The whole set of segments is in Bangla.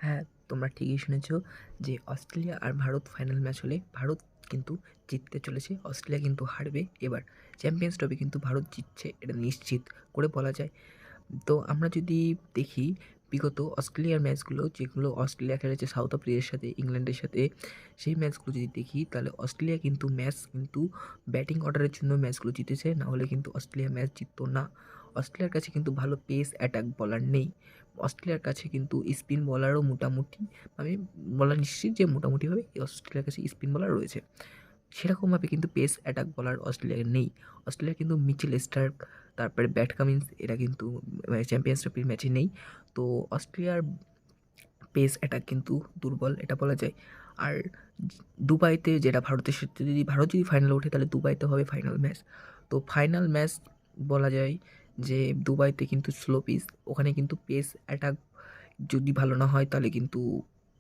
হ্যাঁ, তোমরা ঠিকই শুনেছ যে অস্ট্রেলিয়া আর ভারত ফাইনাল ম্যাচ হলে ভারত কিন্তু জিততে চলেছে, অস্ট্রেলিয়া কিন্তু হারবে। এবার চ্যাম্পিয়ন্স ট্রফি কিন্তু ভারত জিতছে, এটা নিশ্চিত করে বলা যায়। তো আমরা যদি দেখি বিগত অস্ট্রেলিয়ার ম্যাচগুলো, যেগুলো অস্ট্রেলিয়া খেলেছে সাউথ আফ্রিকার সাথে, ইংল্যান্ডের সাথে, সেই ম্যাচগুলো যদি দেখি তাহলে অস্ট্রেলিয়া কিন্তু ম্যাচ কিন্তু ব্যাটিং অর্ডারের জন্য ম্যাচগুলো জিতেছে, না হলে কিন্তু অস্ট্রেলিয়া ম্যাচ জিততো না। অস্ট্রেলিয়ার কাছে কিন্তু ভালো পেস অ্যাটাক বলার নেই। অস্ট্রেলিয়ার কাছে কিন্তু স্পিন বলারও মোটামুটি, আমি বলা নিশ্চিত যে মোটামুটিভাবে অস্ট্রেলিয়ার কাছে স্পিন বলার রয়েছে। সেরকমভাবে কিন্তু পেস অ্যাটাক বলার অস্ট্রেলিয়ার নেই। অস্ট্রেলিয়া কিন্তু মিচেল স্টার্ক, তারপরে ব্যাট কামিন্স, এরা কিন্তু চ্যাম্পিয়ন্স ট্রফির ম্যাচে নেই। তো অস্ট্রেলিয়ার পেস অ্যাটাক কিন্তু দুর্বল, এটা বলা যায়। আর দুবাইতে যেটা ভারতের সাথে, যদি ভারত যদি ফাইনালে ওঠে তাহলে দুবাইতে হবে ফাইনাল ম্যাচ। তো ফাইনাল ম্যাচ বলা যায় যে দুবাইতে কিন্তু স্লো পিচ, ওখানে কিন্তু পেস অ্যাটাক যদি ভালো না হয় তাহলে কিন্তু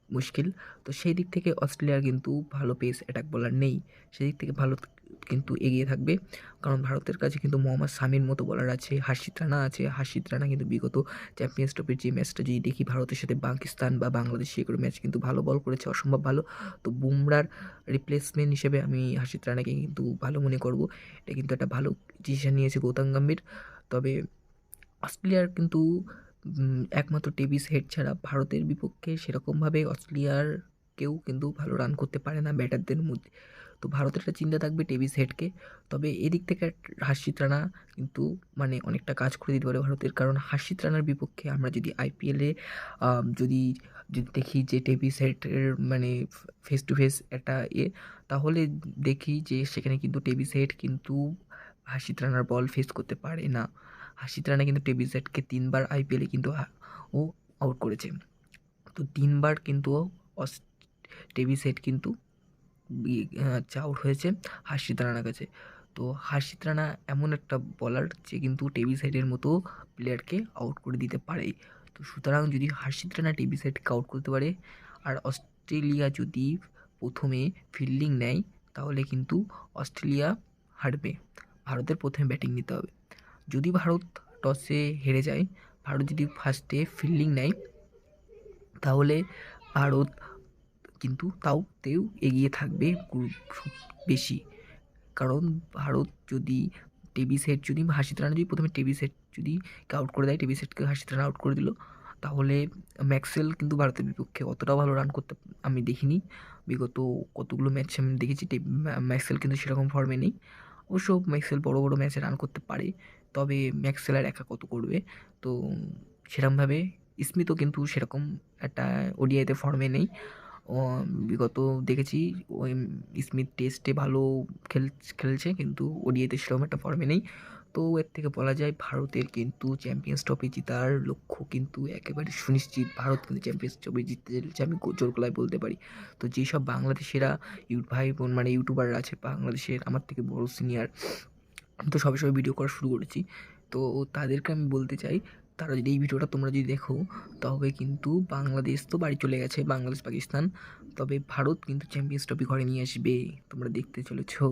মুশকিল। তো সেই দিক থেকে অস্ট্রেলিয়ার কিন্তু ভালো পেস অ্যাটাক বোলার নেই, সেদিক থেকে ভারত কিন্তু এগিয়ে থাকবে। কারণ ভারতের কাছে কিন্তু মোহাম্মদ শামির মতো বলার আছে, হার্ষিত রানা আছে। হার্ষিত রানা কিন্তু বিগত চ্যাম্পিয়ন্স ট্রফির যে ম্যাচটা যদি দেখি ভারতের সাথে পাকিস্তান বা বাংলাদেশ, সেগুলো ম্যাচ কিন্তু ভালো বল করেছে, অসম্ভব ভালো। তো বুমরার রিপ্লেসমেন্ট হিসেবে আমি হার্ষিত রানাকে কিন্তু ভালো মনে করব। এটা কিন্তু একটা ভালো ডিসিশন নিয়েছে গৌতম গম্ভীর। তবে অস্ট্রেলিয়ার কিন্তু একমাত্র ডেভিস হেড ছাড়া ভারতের বিপক্ষে সেরকমভাবে অস্ট্রেলিয়ার কেউ কিন্তু ভালো রান করতে পারে না ব্যাটারদের মধ্যে। তো ভারতের একটা চিন্তা থাকবে ডেভিস হেডকে। তবে এদিক থেকে হার্ষিত রানা কিন্তু মানে অনেকটা কাজ করে দিতে পারে ভারতের, কারণ হার্ষিত রানার বিপক্ষে আমরা যদি আইপিএলে যদি যদি দেখি যে ডেভিস হেডের মানে ফেস টু ফেস একটা তাহলে দেখি যে সেখানে কিন্তু ডেভিস হেড কিন্তু হার্ষিত রানার বল ফেস করতে পারে না। হার্ষিত রানা কিন্তু ডেভিস হেডকে ৩ বার আইপিএলে কিন্তু ও আউট করেছে। তো ৩ বার কিন্তু অস ডেভিস হেড কিন্তু আউট হয়েছে হার্ষিত রানার কাছে। তো হার্ষিত রানা এমন একটা বলার যে কিন্তু ডেভিস হেডের মতো প্লেয়ারকে আউট করে দিতে পারে। তো সুতরাং যদি হার্ষিত রানা ডেভিস হেডকে আউট করতে পারে, আর অস্ট্রেলিয়া যদি প্রথমে ফিল্ডিং নেয় তাহলে কিন্তু অস্ট্রেলিয়া হারবে। ভারতের প্রথমে ব্যাটিং নিতে হবে। যদি ভারত টসে হেরে যায়, ভারত যদি ফার্স্টে ফিল্ডিং নেয় তাহলে ভারত কিন্তু তাওতেও এগিয়ে থাকবে খুব বেশি। কারণ ভারত যদি ডেভিস হেড যদি হার্ষিত রানা যদি প্রথমে ডেভিস হেড যদি আউট করে দেয়, ডেভিস হেডকে হার্ষিত রানা আউট করে দিল, তাহলে ম্যাক্সওয়েল কিন্তু ভারতের বিপক্ষে অতটাও ভালো রান করতে আমি দেখিনি। বিগত কতগুলো ম্যাচ আমি দেখেছি ম্যাক্সওয়েল কিন্তু সেরকম ফর্মে নেই। অবশ্য ম্যাক্সওয়েল বড় বড় ম্যাচে রান করতে পারে, তবে ম্যাক্সওয়েল আর একা কত করবে। তো সেরকমভাবে স্মিথও কিন্তু সেরকম একটা ওডিআইতে ফর্মে নেই। ও বিগত দেখেছি ওই স্মিথ টেস্টে ভালো খেলছে, কিন্তু ওডিআইতে সেরকম একটা ফর্মে নেই। তো এর থেকে বলা যায় ভারতের কিন্তু চ্যাম্পিয়ন্স ট্রফি জেতার লক্ষ্য কিন্তু একেবারে সুনিশ্চিত। ভারত কিন্তু চ্যাম্পিয়ন্স ট্রফি জিততে চলেছে, আমি জোর গলায় বলতে পারি। তো যেসব বাংলাদেশেরা ভাই বোন মানে ইউটিউবাররা আছে বাংলাদেশের আমার থেকে বড় সিনিয়র, আমি তো সবে সবে ভিডিও করা শুরু করেছি, তো তাদেরকে আমি বলতে চাই তারা যদি এই ভিডিওটা তোমরা যদি দেখো, তবে কিন্তু বাংলাদেশ তো বাড়ি চলে গেছে, বাংলাদেশ পাকিস্তান, তবে ভারত কিন্তু চ্যাম্পিয়ন্স ট্রফি ঘরে নিয়ে আসবে, তোমরা দেখতে চলেছো।